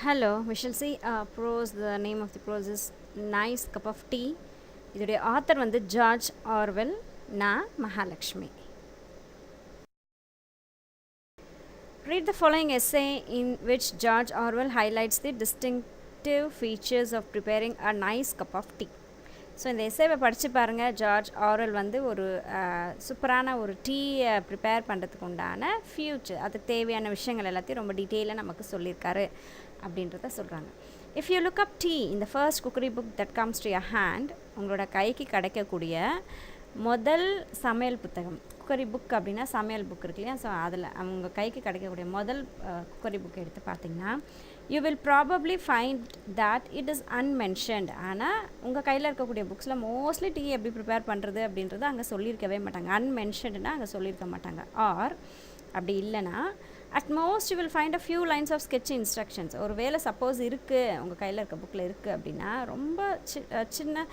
Hello, we shall see prose. The name of the prose is Nice Cup of Tea. இதோடைய author வந்து George Orwell, Mahalakshmi. Read the following essay in which George Orwell highlights the distinctive features of preparing a nice cup of tea. So இந்த எஸ்ஸேவை படித்து பாருங்கள். George Orwell வந்து ஒரு சூப்பரான ஒரு டீயை ப்ரிப்பேர் பண்ணுறதுக்கு உண்டான அதுக்கு தேவையான விஷயங்கள் எல்லாத்தையும் ரொம்ப டீட்டெயிலாக நமக்கு சொல்லியிருக்காரு அப்படின்றத சொல்கிறாங்க. If you look up tea இந்த first cookery book that comes to your hand, உங்களோட கைக்கு கிடைக்கக்கூடிய முதல் சமையல் புத்தகம். குக்கரி புக் அப்படின்னா சமையல் புக் இருக்கு இல்லையா? ஸோ அதில் அவங்க கைக்கு கிடைக்கக்கூடிய முதல் குக்கரி புக் எடுத்து பார்த்திங்கன்னா, you will probably find that it is unmentioned. ஆனால் உங்கள் கையில் இருக்கக்கூடிய புக்ஸில் மோஸ்ட்லி டீ எப்படி ப்ரிப்பேர் பண்ணுறது அப்படின்றத அங்கே சொல்லியிருக்கவே மாட்டாங்க. unmentionedனா அங்கே சொல்லியிருக்க மாட்டாங்க. ஆர் அப்படி இல்லைனா at most you will find a few lines of sketchy instructions. ஒரு வேளை சப்போஸ் இருக்குது, உங்கள் கையில் இருக்க புக்கில் இருக்குது அப்படின்னா ரொம்ப சின்ன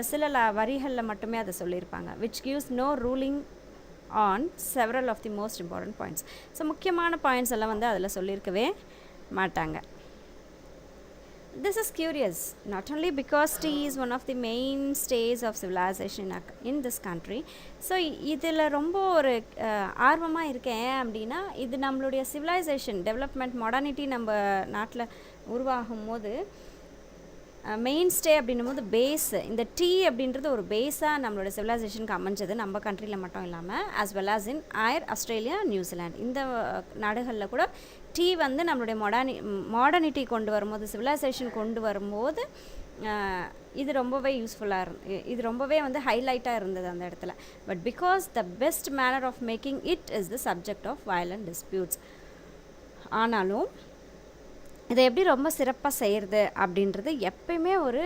சில வரிகளில் மட்டுமே அதை சொல்லியிருப்பாங்க. which gives no ruling on several of the most important points. So முக்கியமான பாயிண்ட்ஸ் எல்லாம் வந்து அதில் சொல்லியிருக்கவே மாட்டாங்க. This is curious, not only because tea is one of the mainstays of civilization in this country. So இதில் ரொம்ப ஒரு ஆர்வமாக இருக்கேன் அப்படின்னா, இது நம்மளுடைய சிவிலைசேஷன் டெவலப்மெண்ட் மாடர்னிட்டி நம்ம நாட்டில் உருவாகும் போது மெயின்ஸ்டே அப்படின்னும் போது பேஸ், இந்த டீ அப்படின்றது ஒரு பேஸாக நம்மளோட சிவிலைசேஷனுக்கு அமைஞ்சது நம்ம கண்ட்ரியில் மட்டும் இல்லாமல் as well as in Eire, Australia, New Zealand இந்த நாடுகளில் கூட டீ வந்து நம்மளுடைய மாடர்னிட்டி கொண்டு வரும்போது, சிவிலைசேஷன் கொண்டு வரும்போது இது ரொம்பவே யூஸ்ஃபுல்லாக இது ரொம்பவே வந்து ஹைலைட்டாக இருந்தது அந்த இடத்துல. But because the best manner of making it is the subject of violent disputes. ஆனாலும் இதை எப்படி ரொம்ப சிறப்பாக செய்கிறது அப்படின்றது எப்பயுமே ஒரு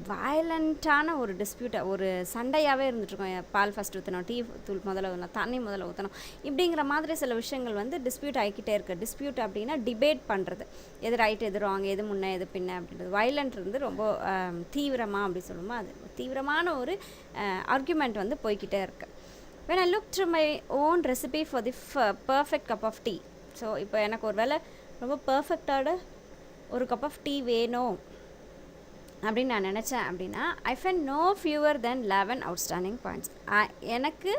வயலண்ட்டான ஒரு டிஸ்பியூட்டை, ஒரு சண்டையாகவே இருந்துகிட்ருக்கோம். பால் ஃபஸ்ட் ஊற்றணும், டீ தூள் முதல்ல ஊற்றணும், தண்ணி முதல்ல ஊற்றணும், இப்படிங்கிற மாதிரி சில விஷயங்கள் வந்து டிஸ்பியூட் ஆகிக்கிட்டே இருக்குது. டிஸ்பியூட் அப்படின்னா டிபேட் பண்ணுறது, எது ரைட் எது ராங், எது முன்னே எது பின்ன அப்படின்றது. வயலண்ட் இருந்து ரொம்ப தீவிரமாக அப்படி சொல்லுவோம், அது தீவிரமான ஒரு ஆர்குமெண்ட் வந்து போய்கிட்டே இருக்குது. when I look through my own recipe for the perfect cup of tea, so இப்போ எனக்கு ஒரு வேளை ரொம்ப பர்ஃபெக்டான ஒரு கப் ஆஃப் டீ வேணும் அப்படின்னு நான் நினச்சேன் அப்படின்னா, I find no fewer than 11 outstanding points. எனக்கு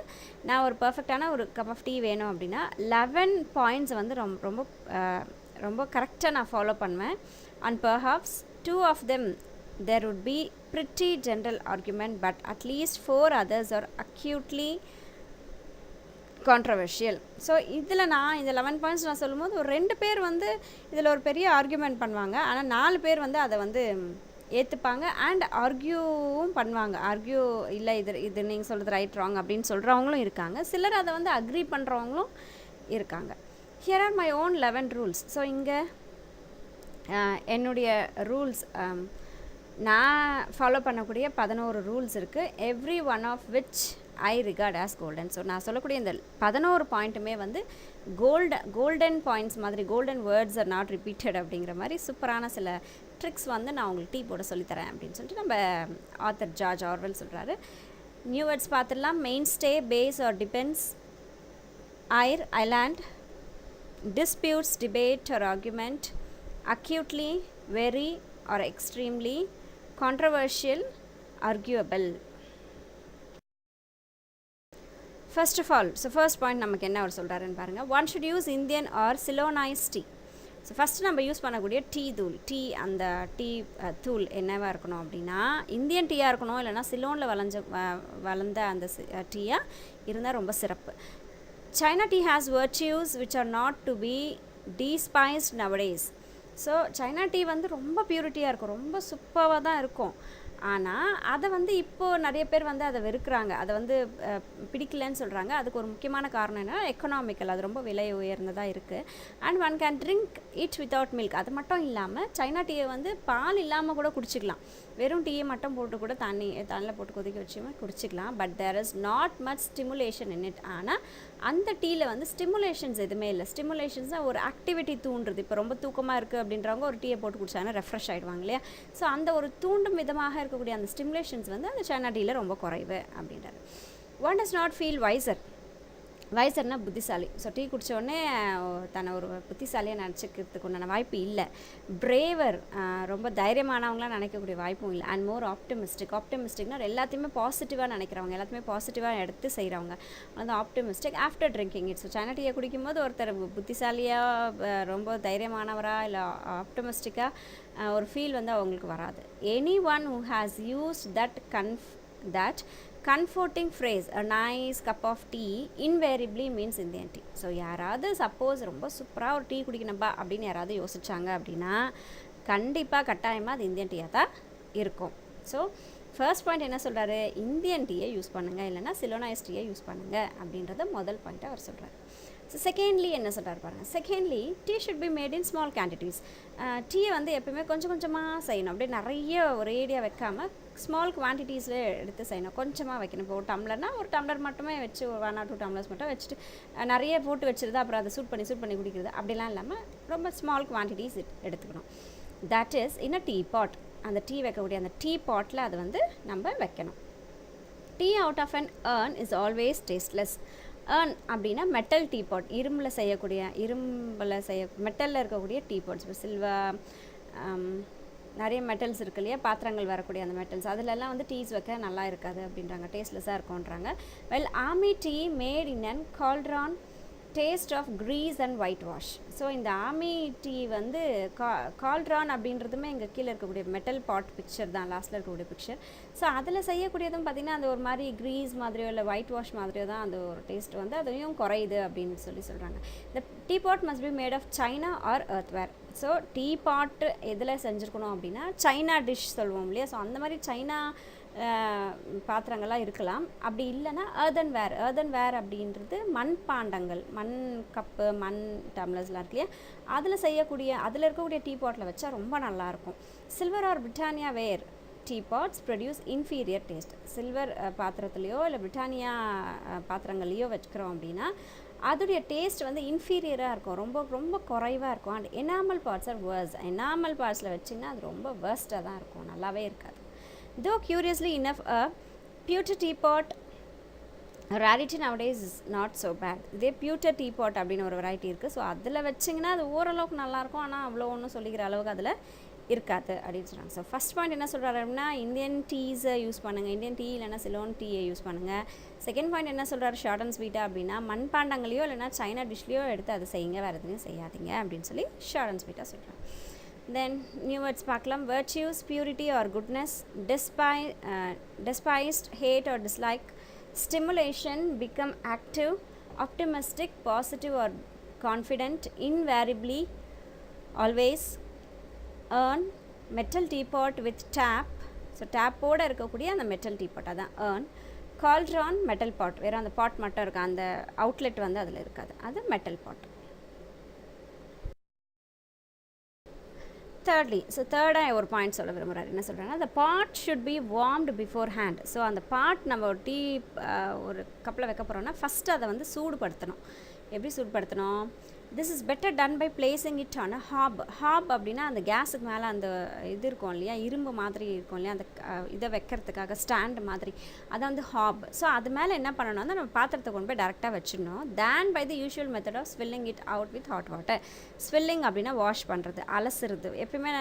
நான் ஒரு பர்ஃபெக்டான ஒரு கப் ஆஃப் டீ வேணும் அப்படின்னா 11 பாயிண்ட்ஸ் வந்து ரொம்ப ரொம்ப கரெக்டாக நான் ஃபாலோ பண்ணுவேன். And perhaps 2 of them there would be pretty general argument, but அட்லீஸ்ட் 4 others are acutely controversial. So இதில் நான் இந்த 11 பாயிண்ட்ஸ் நான் சொல்லும்போது ஒரு 2 பேர் வந்து இதில் ஒரு பெரிய ஆர்கியூமெண்ட் பண்ணுவாங்க, ஆனால் 4 பேர் வந்து அதை வந்து ஏற்றுப்பாங்க அண்ட் ஆர்கியூவும் பண்ணுவாங்க. இல்லை இது நீங்கள் சொல்கிறது ரைட் ராங் அப்படின்னு சொல்கிறவங்களும் இருக்காங்க. சிலர் அதை வந்து அக்ரி பண்ணுறவங்களும் இருக்காங்க. Here are my own 11 rules. So இங்கே என்னுடைய ரூல்ஸ், நான் ஃபாலோ பண்ணக்கூடிய 11 ரூல்ஸ் இருக்குது. Every one of which I regard as golden. So நான் சொல்லக்கூடிய இந்த 11 பாயிண்ட்டுமே வந்து கோல்டன் பாயிண்ட்ஸ் மாதிரி, golden words are not repeated அப்படிங்கிற மாதிரி சூப்பரான சில ட்ரிக்ஸ் வந்து நான் உங்களுக்கு டீ போட சொல்லித்தரேன் அப்படின்னு சொல்லிட்டு நம்ம ஆத்தர் ஜார்ஜ் ஆர்வெல் சொல்கிறாரு. நியூ வேர்ட்ஸ் பார்த்துடலாம். Mainstay, base or depends, Eire, island, disputes, debate or argument, acutely, very or extremely, controversial, arguable. First of all, so first point நமக்கு என்ன அவர் சொல்கிறாருன்னு பாருங்கள். One should use Indian or Ceylonese tea. So first நம்ம use பண்ணக்கூடிய அந்த tea தூள் என்னவாக இருக்கணும் அப்படின்னா, இந்தியன் டீயாக இருக்கணும், இல்லைனா சிலோனில் வளர்ந்த அந்த டீயாக இருந்தால் ரொம்ப சிறப்பு. China tea has virtues which are not to be despised nowadays. So China tea வந்து ரொம்ப பியூரிட்டியாக இருக்கும், ரொம்ப சூப்பராக தான் இருக்கும். ஆனால் அதை வந்து இப்போது நிறைய பேர் வந்து அதை வெறுக்கிறாங்க, அதை வந்து பிடிக்கலன்னு சொல்கிறாங்க. அதுக்கு ஒரு முக்கியமான காரணம் என்ன, எக்கனாமிக்கல், அது ரொம்ப விலை உயர்ந்ததாக இருக்குது. And one can drink it without milk. அது மட்டும் இல்லாமல் சைனா டீயை வந்து பால் இல்லாமல் கூட குடிச்சிக்கலாம், வெறும் டீயை மட்டும் போட்டு கூட தண்ணியில் போட்டு கொதிக்க வச்சுமே குடிச்சிக்கலாம். But there is not much stimulation in it. ஆனால் அந்த டீயில் வந்து ஸ்டிமுலேஷன்ஸ் எதுவுமே இல்லை. ஸ்டிமுலேஷன்ஸ்னால் ஒரு ஆக்டிவிட்டி தூண்டுறது. இப்போ ரொம்ப தூக்கமாக இருக்குது அப்படின்றவங்க ஒரு டீயை போட்டு குடிச்சாங்கன்னா ரெஃப்ரெஷ் ஆகிடுவாங்க இல்லையா? ஸோ அந்த ஒரு தூண்டும் விதமாக இருக்கக்கூடிய அந்த ஸ்டிமுலேஷன்ஸ் வந்து அந்த சைனா டீயில் ரொம்ப குறைவு அப்படின்றாரு. One does not feel wiser வைசர்னா புத்திசாலி. ஸோ டீ குடித்த உடனே தன்னை ஒரு புத்திசாலியாக நினச்சிக்கிறதுக்கு உண்டான வாய்ப்பு இல்லை. பிரேவர், ரொம்ப தைரியமானவங்களாம் நினைக்கக்கூடிய வாய்ப்பும் இல்லை. அண்ட் மோர் ஆப்டிமிஸ்டிக்னா எல்லாத்தையுமே பாசிட்டிவாக நினைக்கிறவங்க, எல்லாத்தையுமே பாசிட்டிவாக எடுத்து செய்கிறவங்க, அது optimistic. After drinking it. So China டீயை குடிக்கும்போது ஒருத்தர் புத்திசாலியாக ரொம்ப தைரியமானவராக இல்லை ஆப்டிமிஸ்டிக்காக ஒரு ஃபீல் வந்து அவங்களுக்கு வராது. Any one who has used that comforting phrase a nice cup of tea invariably means Indian tea. So யாராவது சப்போஸ் ரொம்ப சூப்பராக ஒரு டீ குடிக்கணும்பா அப்படின்னு யாராவது யோசிச்சாங்க அப்படின்னா கண்டிப்பாக கட்டாயமாக அது இந்தியன் டீயாக தான் இருக்கும். ஸோ ஃபர்ஸ்ட் பாயிண்ட் என்ன சொல்கிறாரு, இந்தியன் டீயை யூஸ் பண்ணுங்கள், இல்லைனா சிலோனைஸ் டீயை யூஸ் பண்ணுங்கள் அப்படின்றத முதல் பாயிண்ட்டை அவர் சொல்கிறார். ஸோ செகண்ட்லி என்ன சொல்கிறார் பாருங்கள். Secondly, tea should be made in small quantities. டீயை வந்து எப்பவுமே கொஞ்சம் கொஞ்சமாக செய்யணும், அப்படியே நிறைய ஒரேடியாக வைக்காமல் ஸ்மால் குவான்டிட்டிஸில் எடுத்து செய்யணும், கொஞ்சமாக வைக்கணும். இப்போ ஒரு டம்ளர்னால் ஒரு டம்ளர் மட்டுமே வச்சு, ஒரு 1 or 2 டம்ளர்ஸ் மட்டும் வச்சுட்டு நிறைய போட்டு வச்சுருது, அப்புறம் அதை சூட் பண்ணி குடிக்கிறது அப்படிலாம் இல்லாமல் ரொம்ப ஸ்மால் குவான்டிட்டிஸ் எடுத்துக்கணும். That is in a tea pot. அந்த டீ வைக்கக்கூடிய அந்த டீ பாட்டில் அதை வந்து நம்ம வைக்கணும். Tea out of an urn is always tasteless. Urn அப்படின்னா மெட்டல் டீ பாட், மெட்டலில் இருக்கக்கூடிய டீ பாட்ஸ். இப்போ சில்வர், நிறைய மெட்டல்ஸ் இருக்கு இல்லையா, பாத்திரங்கள் வரக்கூடிய அந்த மெட்டல்ஸ், அதிலெல்லாம் வந்து டீஸ் வைக்க நல்லா இருக்காது அப்படின்றாங்க, டேஸ்ட்லெஸ்ஸாக இருக்கும்ன்றாங்க. Well, army tea made in an cauldron taste of grease and whitewash. So இந்த ஆர்மி டீ வந்து கால்ட்ரான் அப்படின்றதுமே இங்கே கீழே இருக்கக்கூடிய மெட்டல் பாட் பிக்சர் தான், லாஸ்ட்டில் இருக்கக்கூடிய பிக்சர். ஸோ அதில் செய்யக்கூடியதும் பார்த்திங்கன்னா அது ஒரு மாதிரி க்ரீஸ் மாதிரியோ இல்லை ஒயிட் வாஷ் மாதிரியோ தான் அந்த ஒரு டேஸ்ட் வந்து அதையும் குறையுது அப்படின்னு சொல்கிறாங்க. இந்த teapot must be made of china or earthenware. So teapot எதில் செஞ்சுருக்கணும் அப்படின்னா சைனா டிஷ் சொல்லுவோம் இல்லையா, ஸோ அந்த மாதிரி சைனா பாத்திரங்கள்லாம் இருக்கலாம். அப்படி இல்லைன்னா ஏர்தன்வேர் அப்படின்றது மண் பாண்டங்கள், மண் கப்பு, மண் டம்ளர்ஸ்லாம் இருக்கு இல்லையா, அதில் இருக்கக்கூடிய டீ பாட்டில் வச்சா ரொம்ப நல்லாயிருக்கும். Silver or Britannia ware teapots produce inferior taste. Silver பாத்திரத்துலையோ இல்லை பிரிட்டானியா பாத்திரங்கள்லையோ வச்சுக்கிறோம் அப்படின்னா அதோடைய டேஸ்ட் வந்து இன்ஃபீரியராக இருக்கும், ரொம்ப ரொம்ப குறைவாக இருக்கும். And enamel pots are worse. Enamel பார்ட்ஸில் வச்சிங்கன்னா அது ரொம்ப வேர்ஸ்ட்டாக தான் இருக்கும், நல்லாவே இருக்காது. Though curiously enough, a pewter teapot rarity nowadays is not so bad. இதே pewter teapot அப்படின்னு ஒரு வெரைட்டி இருக்குது. ஸோ அதில் வச்சிங்கன்னா அது ஓரளவுக்கு நல்லாயிருக்கும், ஆனால் அவ்வளோ ஒன்றும் சொல்லிக்கிற அளவுக்கு அதில் இருக்காது அப்படின்னு சொல்கிறாங்க. ஸோ ஃபஸ்ட் பாயிண்ட் என்ன சொல்கிறாரு அப்படின்னா இந்தியன் டீஸை யூஸ் பண்ணுங்கள், இந்தியன் டீ இல்லைனா சிலோன் டீயை யூஸ் பண்ணுங்கள். செகண்ட் பாயிண்ட் என்ன சொல்கிறாரு, ஷார்ட் அண்ட் ஸ்வீட்டாக அப்படின்னா மண்பாண்டங்களையோ இல்லைனா சைனா டிஷ்லேயோ எடுத்து அதை செய்யுங்க, வேறு எதுலையும் செய்யாதீங்க அப்படின்னு சொல்லி ஷார்ட் அண்ட் ஸ்வீட்டாக சொல்கிறாங்க. Then new words பார்க்கலாம். virtues, purity or goodness, despised, hate or dislike, stimulation, become active, optimistic, positive or confident, invariably, always, earn, metal teapot with tap. So டேப்போடு இருக்கக்கூடிய அந்த மெட்டல் டீபாட் அதான் earn. cauldron, மெட்டல் பாட், வேறு அந்த பாட் மட்டும் இருக்குது, அந்த அவுட்லெட் வந்து அதில் இருக்காது, அது மெட்டல் பாட். thirdly, ஸோ தேர்டாக ஒரு பாயிண்ட் சொல்ல விரும்புகிறார். என்ன சொல்கிறாங்கன்னா the pot should be warmed beforehand. So அந்த பாட் நம்ம ஒரு டீ ஒரு கப்பில் வைக்க போகிறோம்னா ஃபஸ்ட்டு அதை வந்து சூடுபடுத்தணும். எப்படி சூடுபடுத்தணும், this is better done by placing it on a hob அப்படின்னா அந்த கேஸுக்கு மேலே அந்த இது இருக்கும் இல்லையா, இரும்பு மாதிரி இருக்கும் இல்லையா, அந்த இதை வைக்கிறதுக்காக ஸ்டாண்டு மாதிரி, அதை வந்து ஹாப். ஸோ அது மேலே என்ன பண்ணணும்னா நம்ம பாத்திரத்தை கொண்டு போய் டேரெக்டாக வச்சிடணும். Than by the usual method of swilling it out with hot water. Swilling அப்படின்னா வாஷ் பண்ணுறது, அலசுறது. எப்பயுமே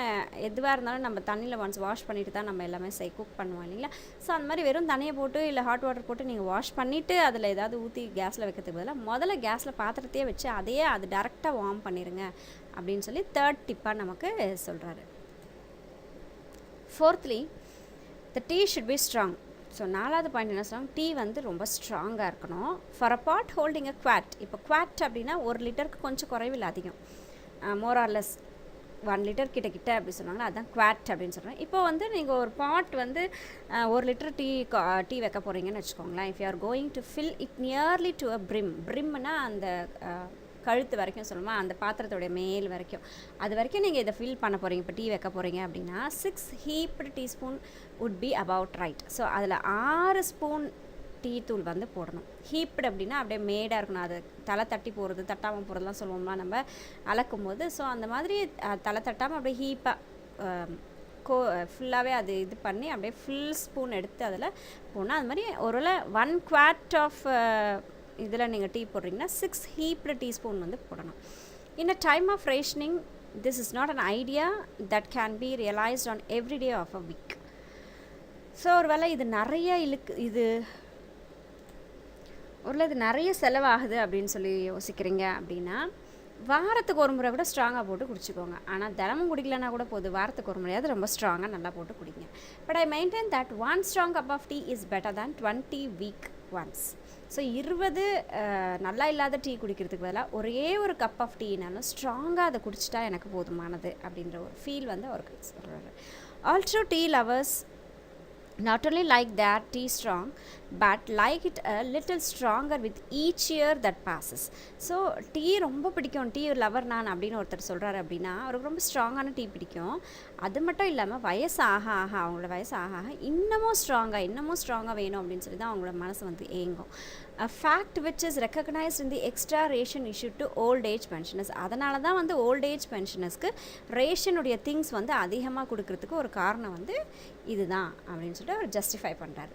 எதுவாக இருந்தாலும் நம்ம தண்ணியில் ஒன்ஸ் வாஷ் பண்ணிட்டு தான் நம்ம எல்லாமே குக் பண்ணுவோம் இல்லைங்களா. ஸோ அந்த மாதிரி வெறும் தண்ணியை போட்டு இல்லை ஹாட் வாட்டர் போட்டு நீங்கள் வாஷ் பண்ணிவிட்டு அதில் ஏதாவது ஊற்றி கேஸில் வைக்கிறதுக்கு பதிலாக முதல்ல கேஸில் பாத்திரத்தையே வச்சு அதையே அது டேரெக்டாக வார்ம் பண்ணிடுங்க அப்படின்னு சொல்லி தேர்ட் டிப்பாக நமக்கு சொல்கிறாரு. Fourthly, the tea should be strong. So நாலாவது பாயிண்ட் என்ன சொல்கிறாங்க, டீ வந்து ரொம்ப ஸ்ட்ராங்காக இருக்கணும். For a pot holding a quart. இப்போ குவாட் அப்படின்னா 1 லிட்டருக்கு கொஞ்சம் குறைவில் அதிகம், மோர் ஆர் லெஸ் 1 லிட்டர் கிட்ட அப்படி சொன்னாங்களா, அதுதான் குவாட் அப்படின்னு சொல்கிறேன். இப்போ வந்து நீங்கள் ஒரு பாட் வந்து 1 லிட்டர் டீ வைக்க போகிறீங்கன்னு வச்சுக்கோங்களேன். If you are going to fill it nearly to a பிரிம்னா அந்த கழுத்து வரைக்கும் சொல்லுமா, அந்த பாத்திரத்தோடைய மேல் வரைக்கும், அது வரைக்கும் நீங்கள் இதை ஃபில் பண்ண போகிறீங்க. இப்போ டீ வைக்க போகிறீங்க அப்படின்னா 6 heaped teaspoon would be about right. So அதில் 6 ஸ்பூன் டீ தூள் வந்து போடணும். ஹீப்டு அப்படின்னா அப்படியே மேடாக இருக்கணும், அது தலை தட்டி போகிறது தட்டாமல் போகிறதுலாம் சொல்லுவோம்னா நம்ம அளக்கும் போது. ஸோ அந்த மாதிரி தலை தட்டாமல் அப்படியே ஹீப்பாக ஃபுல்லாகவே அது இது பண்ணி அப்படியே ஃபுல் ஸ்பூன் எடுத்து அதில் போனால் அது மாதிரி ஒரு 1 குவாட் ஆஃப் இதில் நீங்கள் டீ போடுறீங்கன்னா 6 ஹீப்டு டீஸ்பூன் வந்து போடணும். In a time of rationing, this is not an idea that can be realized on every day of a week. So ஒருவேளை இது நிறைய செலவாகுது அப்படின்னு சொல்லி யோசிக்கிறீங்க அப்படின்னா, வாரத்துக்கு ஒரு முறை கூட ஸ்ட்ராங்காக போட்டு குடிச்சிக்கோங்க. ஆனால் தினமும் குடிக்கலன்னா கூட போதும், வாரத்துக்கு ஒரு முறையாவது ரொம்ப ஸ்ட்ராங்காக நல்லா போட்டு குடிங்க. But I maintain that 1 strong cup of tea is better than 20 weak ones. So 20 நல்லா இல்லாத டீ குடிக்கிறதுக்கு பதிலாக ஒரே ஒரு கப் ஆஃப் டீனாலும் ஸ்ட்ராங்காக அதை குடிச்சிட்டா எனக்கு போதுமானது அப்படின்ற ஒரு ஃபீல் வந்து அவருக்கு சொல்கிறாரு. Also tea lovers not only like their tea strong but like it a little stronger with each year that passes. So tea ரொம்ப பிடிக்கும், டீ லவர் நான் அப்படின்னு ஒருத்தர் சொல்கிறாரு அப்படின்னா அவருக்கு ரொம்ப ஸ்ட்ராங்கான டீ பிடிக்கும். அது மட்டும் இல்லாமல் வயசு ஆக ஆக அவங்களோட வயசு ஆக ஆக இன்னமும் ஸ்ட்ராங்காக வேணும் அப்படின்னு சொல்லி தான் அவங்களோட மனசு வந்து ஏங்கும். A fact which is recognized in the extra ration issued to old age pensioners. அதனால தான் வந்து ஓல்ட் ஏஜ் பென்ஷனர்ஸ்க்கு ரேஷனுடைய திங்ஸ் வந்து அதிகமாக கொடுக்கறதுக்கு ஒரு காரணம் வந்து இதுதான் அப்படின்னு சொல்லிட்டு அவர் ஜஸ்டிஃபை பண்ணுறாரு.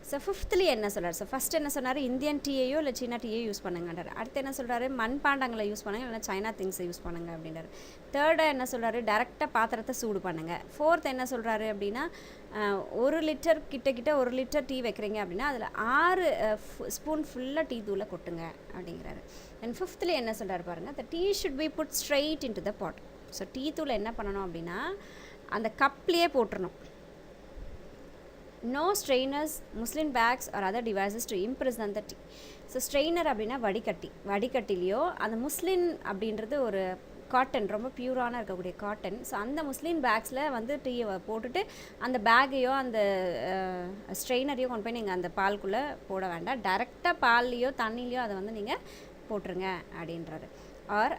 ஸோ ஃபிஃப்த்லி என்ன சொல்கிறார்? ஸோ ஃபஸ்ட் என்ன சொன்னார்? இந்தியன் டீயையோ இல்லை சீனா டீயோ யூஸ் பண்ணுங்கன்றார். அடுத்து என்ன சொல்கிறாரு? மண்பாண்டங்களை யூஸ் பண்ணுங்க, இல்லைனா சைனா திங்ஸை யூஸ் பண்ணுங்க அப்படின்றாரு. தேர்டாக என்ன சொல்கிறாரு? டேரெக்டாக பாத்திரத்தை சூடு பண்ணுங்கள். ஃபோர்த் என்ன சொல்கிறாரு அப்படின்னா, 1 லிட்டர் கிட்ட 1 லிட்டர் டீ வைக்கிறீங்க அப்படின்னா அதில் 6 ஸ்பூன் ஃபுல்லாக டீ தூளை கொட்டுங்க அப்படிங்கிறாரு. அண்ட் ஃபிஃப்த்லி என்ன சொல்கிறாரு பாருங்கள், the tea should be put straight into the pot. So tea தூளை என்ன பண்ணணும் அப்படின்னா அந்த கப்லேயே போட்டுடணும். No strainers, muslin bags or other devices to imprison the tea. So strainer அப்படின்னா வடிகட்டிலையோ அந்த முஸ்லின் அப்படின்றது ஒரு காட்டன், ரொம்ப பியூரான இருக்கக்கூடிய காட்டன். ஸோ அந்த முஸ்லின் பேக்ஸில் வந்து டீயை போட்டுட்டு அந்த பேக்கையோ அந்த ஸ்ட்ரெயினரையோ கொண்டு போய் நீங்கள் அந்த பால்குள்ளே போட வேண்டாம், டைரெக்டாக பால்லையோ தண்ணிலையோ அதை வந்து நீங்கள் போட்டுருங்க அப்படின்றாரு. Or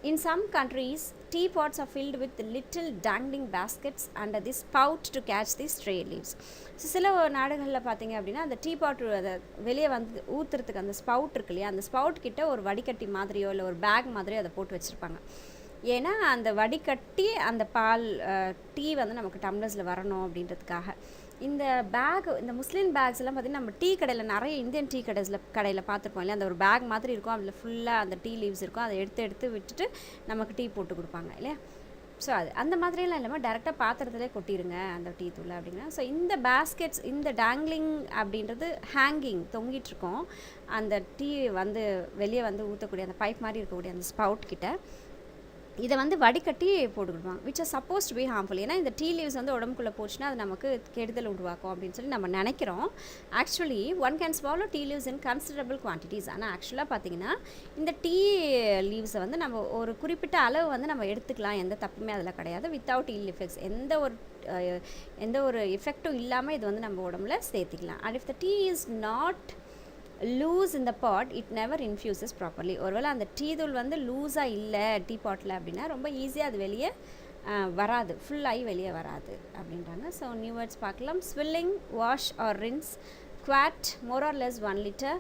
in some countries, teapots are filled with little dangling baskets under the spout to catch the stray leaves. So சில நாடுகளில் பார்த்தீங்க அப்படின்னா அந்த டீபாட் அதை வெளியே வந்து ஊற்றுறதுக்கு அந்த ஸ்பவுட் இருக்கு இல்லையா, அந்த ஸ்பவுட் கிட்ட ஒரு வடிகட்டி மாதிரியோ இல்லை ஒரு பேக் மாதிரியோ அதை போட்டு வச்சுருப்பாங்க. ஏன்னா அந்த வடிகட்டி அந்த பால் டீ வந்து நமக்கு டம்ளர்ஸில் வரணும் அப்படின்றதுக்காக. இந்த முஸ்லிம் பேக்ஸ் எல்லாம் பார்த்திங்கன்னா நம்ம டீ கடையில் நிறைய இந்தியன் டீ கடையில் பார்த்துருப்போம் இல்லையா, அந்த ஒரு பேக் மாதிரி இருக்கும், அதில் ஃபுல்லாக அந்த டீ லீவ்ஸ் இருக்கும், அதை எடுத்து விட்டுட்டு நமக்கு டீ போட்டு கொடுப்பாங்க இல்லையா. ஸோ அந்த மாதிரியெல்லாம் இல்லாமல் டேரெக்டாக பாத்திரத்திலே கொட்டிடுங்க அந்த டீ தூள் அப்படின்னா. ஸோ இந்த பேஸ்கெட்ஸ், இந்த டேங்லிங் அப்படின்றது ஹேங்கிங் தொங்கிட்டுருக்கோம், அந்த டீ வந்து வெளியே வந்து ஊற்றக்கூடிய அந்த பைப் மாதிரி இருக்கக்கூடிய அந்த ஸ்பவுட் கிட்ட இதை வந்து வடிகட்டி போட்டுக்கிடுவாங்க, which are supposed to be harmful. ஏன்னா இந்த டீ லீவ்ஸ் வந்து உடம்புக்குள்ளே போச்சுன்னா அது நமக்கு கெடுதல் உருவாக்கும் அப்படின்னு சொல்லி நம்ம நினைக்கிறோம். Actually one can swallow tea leaves in considerable quantities. ஆனால் ஆக்சுவலாக பார்த்தீங்கன்னா இந்த டீ லீவ்ஸை வந்து நம்ம ஒரு குறிப்பிட்ட அளவு வந்து நம்ம எடுத்துக்கலாம், எந்த தப்புமே அதில் கிடையாது. வித்தவுட் இல் எஃபெக்ட்ஸ், எந்த ஒரு எஃபெக்டும் இல்லாமல் இது வந்து நம்ம உடம்புல சேர்த்திக்கலாம். And if the tea is not loose in the pot, it never infuses properly. ஒருவேளை அந்த டீ தூள் வந்து லூஸாக இல்லை டீ பாட்டில் அப்படின்னா ரொம்ப ஈஸியாக அது வெளியே வராது, ஃபுல்லாகி வெளியே வராது அப்படின்றாங்க. ஸோ நியூ வேர்ட்ஸ் பார்க்கலாம். Swilling, wash or rinse, quart more or less 1 liter,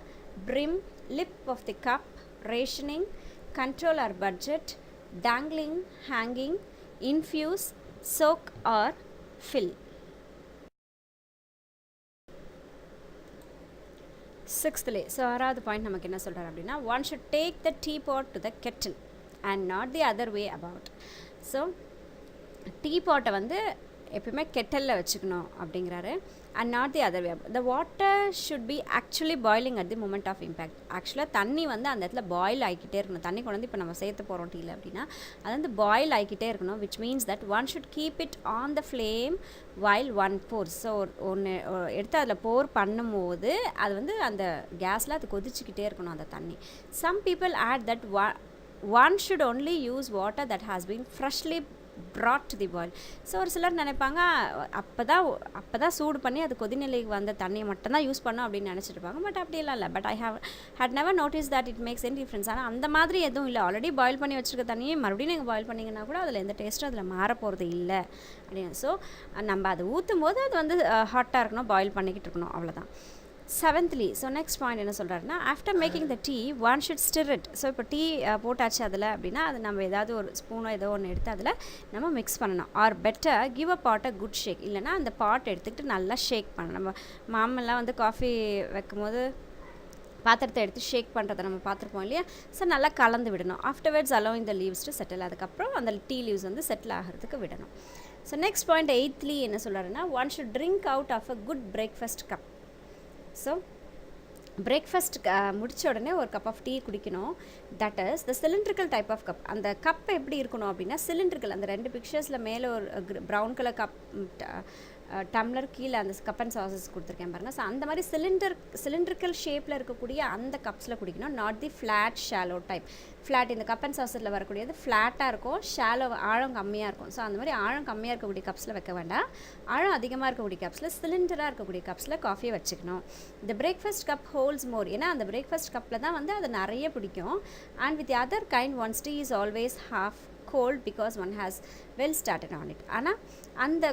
brim, lip of the cup, rationing, control or budget, dangling, hanging, infuse, soak or fill. 6th so 6வது பாயிண்ட் நமக்கு என்ன சொல்கிறார் அப்படின்னா, one should take the tea pot to the kettle and not the other way about. So tea பாட்டை வந்து எப்பயுமே கெட்டலில் வச்சுக்கணும் அப்படிங்கிறாரு. And not the other way. The water should be actually boiling at the moment of impact. ஆக்சுவலாக தண்ணி வந்து அந்த இடத்துல பாயில் ஆகிக்கிட்டே இருக்கணும். தண்ணி கொண்டு வந்து இப்போ நம்ம சேர்த்து போகிறோம் டீயில் அப்படின்னா அது வந்து பாயில் ஆகிக்கிட்டே இருக்கணும், which means that one should keep it on the flame while one force. So ஒன்று எடுத்து அதில் போர் பண்ணும்போது அது வந்து அந்த கேஸில் அது கொதிச்சுக்கிட்டே இருக்கணும் அந்த தண்ணி. Some people add that one should only use water that has been freshly brought to the boil. So ஒரு சிலர் நினைப்பாங்க அப்போ தான் சூடு பண்ணி அது கொதிநிலைக்கு வந்த தண்ணியை மட்டும்தான் யூஸ் பண்ணோம் அப்படின்னு நினச்சிருப்பாங்க. பட் அப்படியெல்லாம் இல்லை. But I had never noticed that it makes any difference. ஆனால் அந்த மாதிரி எதுவும் இல்லை. ஆல்ரெடி பாயில் பண்ணி வச்சுருக்க தண்ணியை மறுபடியும் நீங்கள் பாயில் பண்ணிங்கன்னா கூட அதில் எந்த டேஸ்ட்டும் அதில் மாற போகிறது இல்லை அப்படின்னு. ஸோ நம்ம அதை ஊற்றும் போது அது வந்து ஹாட்டாக இருக்கணும், பாயில் பண்ணிக்கிட்டு இருக்கணும், அவ்வளோதான். 7thly, ஸோ நெக்ஸ்ட் பாயிண்ட் என்ன சொல்கிறாருன்னா, after making the tea one should stir it. So tea tea போட்டாச்சு அதில் அப்படின்னா அது நம்ம ஏதாவது ஒரு ஸ்பூனோ ஏதோ ஒன்று எடுத்து அதில் நம்ம மிக்ஸ் பண்ணணும். Or better give a pot a good shake. இல்லைனா அந்த பாட் எடுத்துக்கிட்டு நல்லா ஷேக் பண்ணணும். நம்ம மாமெல்லாம் வந்து காஃபி வைக்கும் போது பாத்திரத்தை எடுத்து ஷேக் பண்ணுறதை நம்ம பார்த்துருப்போம் இல்லையா. ஸோ நல்லா கலந்து விடணும். Afterwards allowing the leaves to settle. அதுக்கப்புறம் அந்த டீ லீவ்ஸ் வந்து செட்டில் ஆகிறதுக்கு விடணும். ஸோ நெக்ஸ்ட் பாயிண்ட் 8th என்ன சொல்கிறாருன்னா, one should drink out of a good breakfast cup. So breakfast முடித்த உடனே ஒரு கப் ஆஃப் டீ குடிக்கணும். That is the cylindrical type of cup. அந்த கப் எப்படி இருக்கணும் அப்படின்னா சிலிண்ட்ரிக்கல். அந்த 2 பிக்சர்ஸில் மேலே ஒரு ப்ரௌன் கலர் கப் டம்ளர், கீழே அந்த கப் அண்ட் சாசஸ் கொடுத்துருக்கேன் பாருங்கள். ஸோ அந்த மாதிரி சிலிண்ட்ரிக்கல் ஷேப்பில் இருக்கக்கூடிய அந்த கப்ஸில் குடிக்கணும். Not the flat shallow type. Flat இந்த கப் அண்ட் சாசஸில் வரக்கூடியது ஃப்ளாட்டாக இருக்கும், ஷாலோ ஆழம் கம்மியாக இருக்கும். ஸோ அந்த மாதிரி ஆழம் கம்மியாக இருக்கக்கூடிய கப்ஸில் வைக்க வேண்டாம். ஆழம் அதிகமாக இருக்கக்கூடிய கப்ஸில், சிலிண்டராக இருக்கக்கூடிய கப்ஸில் காஃபியை வச்சுக்கணும். இந்த பிரேக்ஃபாஸ்ட் கப் ஹோல்ஸ் மோர். ஏன்னா அந்த பிரேக்ஃபாஸ்ட் கப்பில் தான் வந்து அது நிறைய பிடிக்கும். And with other kind once tea is always half cold because one has well started on it. ஆனால் அந்த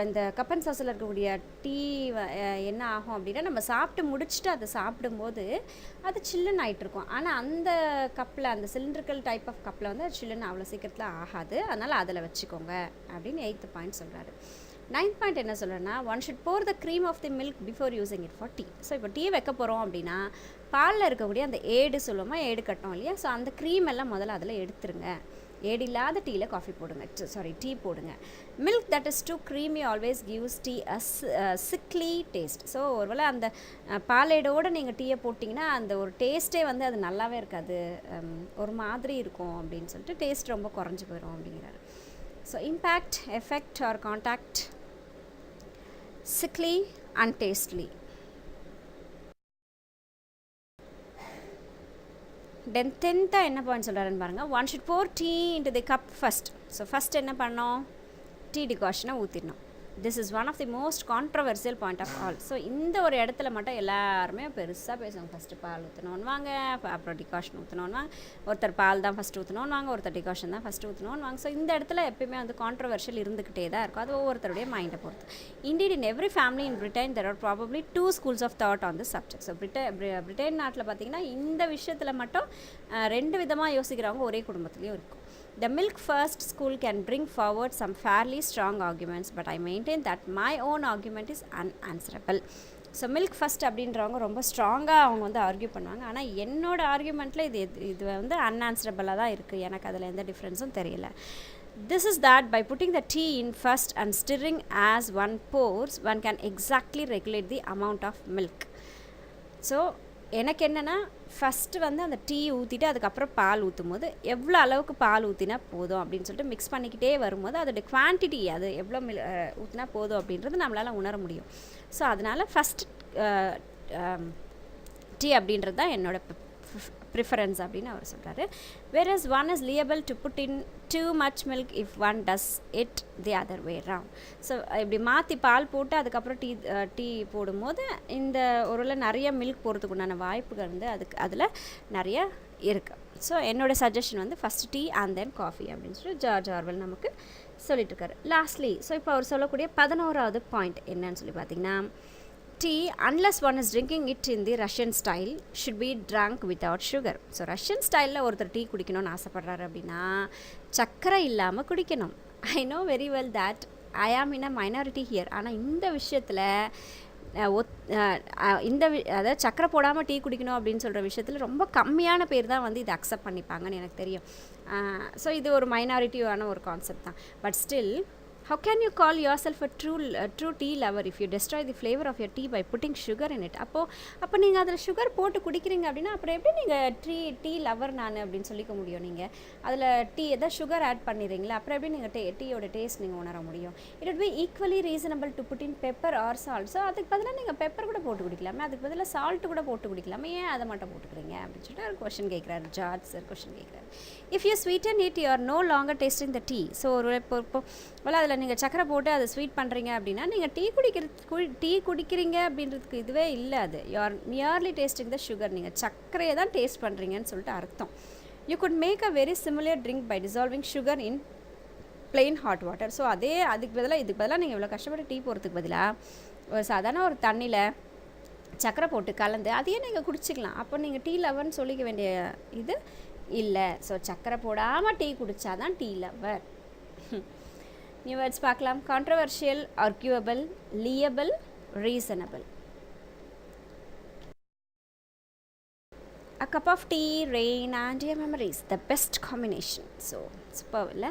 இந்த கப் அண்ட் சாஸில் இருக்கக்கூடிய டீ என்ன ஆகும் அப்படின்னா, நம்ம சாப்பிட்டு முடிச்சுட்டு அதை சாப்பிடும்போது அது சில்லுன்னு ஆகிட்டுருக்கும். ஆனால் அந்த கப்பில், அந்த சிலிண்ட்ரிக்கல் டைப் ஆஃப் கப்பில் வந்து அது சில்லுன்னு அவ்வளோ சீக்கிரத்தில் ஆகாது. அதனால் அதில் வச்சுக்கோங்க அப்படின்னு 8th பாயிண்ட் சொல்கிறாரு. 9th பாயிண்ட் என்ன சொல்கிறேன்னா, one should pour the cream off the milk before using it for tea. So tea டீ வைக்க போகிறோம் அப்படின்னா பாலில் இருக்கக்கூடிய அந்த ஏடு சொல்லுவோமா, ஏடு கட்டோம் இல்லையா. ஸோ அந்த க்ரீம் எல்லாம் முதல்ல அதில் எடுத்துருங்க. ஏடு இல்லாத டீயில் காஃபி போடுங்க, டீ போடுங்க. Milk that is too creamy always gives tea a sickly taste. So ஒருவேளை அந்த பாலேடோடு நீங்கள் டீயை போட்டிங்கன்னா அந்த ஒரு டேஸ்ட்டே வந்து அது நல்லாவே இருக்காது, ஒரு மாதிரி இருக்கும் அப்படின்னு சொல்லிட்டு டேஸ்ட் ரொம்ப குறைஞ்சி போயிடும் அப்படிங்கிறாரு. So impact, effect or contact, sickly, untastely. Then 10th என்ன பாயிண்ட் சொல்கிறாருன்னு பாருங்கள். One should pour tea into the cup first. So first என்ன பண்ணோம், டீ டிகாஷனை ஊற்றிடணும். This is one of the most controversial point of all. So இந்த ஒரு இடத்துல மட்டும் எல்லாருமே பெருசாக பேசுவாங்க. ஃபஸ்ட்டு பால் ஊற்றணுன்னு வாங்க, அப்புறம் டிகாஷன் ஊற்றணுன்னு வாங்க. ஒருத்தர் பால் தான் ஃபஸ்ட்டு ஊற்றணுன்னு வாங்க, ஒருத்தர் டிகாஷன் தான் ஃபஸ்ட்டு ஊற்றணுன்னு வாங்க. ஸோ இந்த இடத்துல எப்பயுமே வந்து கான்ட்ரவர்ஷியல் இருந்துக்கிட்டே தான் இருக்கும். அது ஒவ்வொருத்தருடைய மைண்டை பொறுத்து. Indeed in every family in Britain there are probably 2 schools of thought on this subject. So Britain நாட்டில் பார்த்திங்கன்னா இந்த விஷயத்தில் மட்டும் 2 விதமாக யோசிக்கிறவங்க ஒரே குடும்பத்துலேயும் இருக்கும். The milk first school can bring forward some fairly strong arguments, but I maintain that my own argument is unanswerable. So milk first அப்படின்றவங்க ரொம்ப ஸ்ட்ராங்காக அவங்க வந்து ஆர்கியூ பண்ணுவாங்க. ஆனால் என்னோட ஆர்கியூமெண்ட்டில் இது வந்து அன்ஆன்சரபிளாக தான் இருக்குது. எனக்கு அதில் எந்த டிஃப்ரென்ஸும் தெரியல. This is that by putting the tea in first and stirring as one pours, one can exactly regulate the amount of milk. So எனக்கு என்னென்னா, ஃபஸ்ட்டு வந்து அந்த டீ ஊற்றிட்டு அதுக்கப்புறம் பால் ஊற்றும் போது எவ்வளோ அளவுக்கு பால் ஊற்றினா போதும் அப்படின்னு சொல்லிட்டு மிக்ஸ் பண்ணிக்கிட்டே வரும்போது அதோடய குவான்டிட்டி, அது எவ்வளோ ஊற்றினா போதும் அப்படின்றது நம்மளால் உணர முடியும். ஸோ அதனால் ஃபஸ்ட் டீ அப்படின்றது தான் என்னோடய ப்ரிஃபரன்ஸ் அப்படின்னு அவர் சொல்கிறாரு. whereas one is liable to put in too much milk if one does it the other way around. So இப்படி மாற்றி பால் போட்டு அதுக்கப்புறம் டீ போடும்போது இந்த ஒருவேளை நிறைய மில்க் போகிறதுக்கு உண்டான வாய்ப்புகள் வந்து அதில் நிறைய இருக்குது. ஸோ என்னோடய சஜஷன் வந்து first tea and then coffee அப்படின்னு சொல்லி ஜார்ஜ் ஆர்வெல் நமக்கு சொல்லிட்டுருக்காரு. லாஸ்ட்லி, ஸோ இப்போ அவர் சொல்லக்கூடிய 11வது பாயிண்ட் என்னன்னு சொல்லி பார்த்தீங்கன்னா, tea, unless one is drinking it in the Russian style, should be drunk without sugar. So Russian ஸ்டைலில் ஒருத்தர் டீ குடிக்கணும்னு ஆசைப்படுறாரு அப்படின்னா சர்க்கரை இல்லாமல் குடிக்கணும். I know very well that I ஆம் இன் அ மைனாரிட்டி ஹியர். ஆனால் இந்த விஷயத்தில் அதாவது சக்கரை போடாமல் டீ குடிக்கணும் அப்படின்னு சொல்கிற விஷயத்தில் ரொம்ப கம்மியான பேர் தான் வந்து இதை அக்செப்ட் பண்ணிப்பாங்கன்னு எனக்கு தெரியும். ஸோ இது ஒரு மைனாரிட்டியான ஒரு கான்செப்ட் தான். But still, how can you call yourself a true tea lover if you destroy the flavor of your tea by putting sugar in it? அப்போ நீங்கள் அதில் சுகர் போட்டு குடிக்கிறீங்க அப்படின்னா அப்புறம் எப்படி நீங்கள் டீ லவர் நான் அப்படின்னு சொல்லிக்க முடியும்? நீங்கள் அதில் எதாவது சுகர் ஆட் பண்ணிடுறீங்களா, அப்புறம் எப்படி நீங்கள் டீயோட டேஸ்ட் நீங்கள் உணர முடியும்? It would be equally reasonable to put in pepper or salt. So அதுக்கு பதிலாக நீங்கள் பெப்பர் கூட போட்டு குடிக்கலாமே, அதுக்கு பதிலாக சால்ட்டு கூட போட்டு குடிக்கலாமே, ஏன் அதை மட்டும் போட்டுக்கிறீங்க அப்படின்னு சொல்லிட்டு ஒரு கொஷின் கேட்குறாரு. ஜார்ஜ் சார் கொஷின் கேட்குறாரு. If you sweeten it you are no longer tasting the tea. So இப்போ அதில் நீங்கள் சக்கரை போட்டு அதை ஸ்வீட் பண்ணுறீங்க அப்படின்னா நீங்கள் டீ குடிக்கிறீங்க அப்படின்றதுக்கு இதுவே இல்லை. அது you are merely tasting the sugar. நீங்கள் சர்க்கரையை தான் டேஸ்ட் பண்ணுறீங்கன்னு சொல்லிட்டு அர்த்தம். You could make a very similar drink by dissolving sugar in plain hot water. So இதுக்கு பதிலாக நீங்கள் இவ்வளோ கஷ்டப்பட்டு டீ போகிறதுக்கு பதிலாக ஒரு சாதாரண ஒரு தண்ணியில் சக்கரை போட்டு கலந்து அதையே நீங்கள் குடிச்சிக்கலாம். அப்போ நீங்கள் டீ லவர்னு சொல்லிக்க வேண்டிய இது இல்லை. ஸோ சக்கரை போடாமல் டீ குடித்தாதான் டீ லவர். நியூ வேர்ட்ஸ் பார்க்கலாம். Controversial, arguable, liable, reasonable. A cup of tea, rain and your memories, the best combination. So super இல்லை?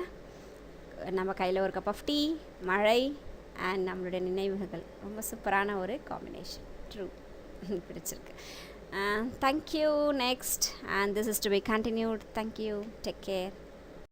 நம்ம கையில் ஒரு கப் ஆஃப் டீ, மழை அண்ட் நம்மளுடைய நினைவுகள், ரொம்ப சூப்பரான ஒரு காம்பினேஷன். ட்ரூ. பிடிச்சிருக்கு. Thank you. Next and this is to be continued. Thank you. Take care.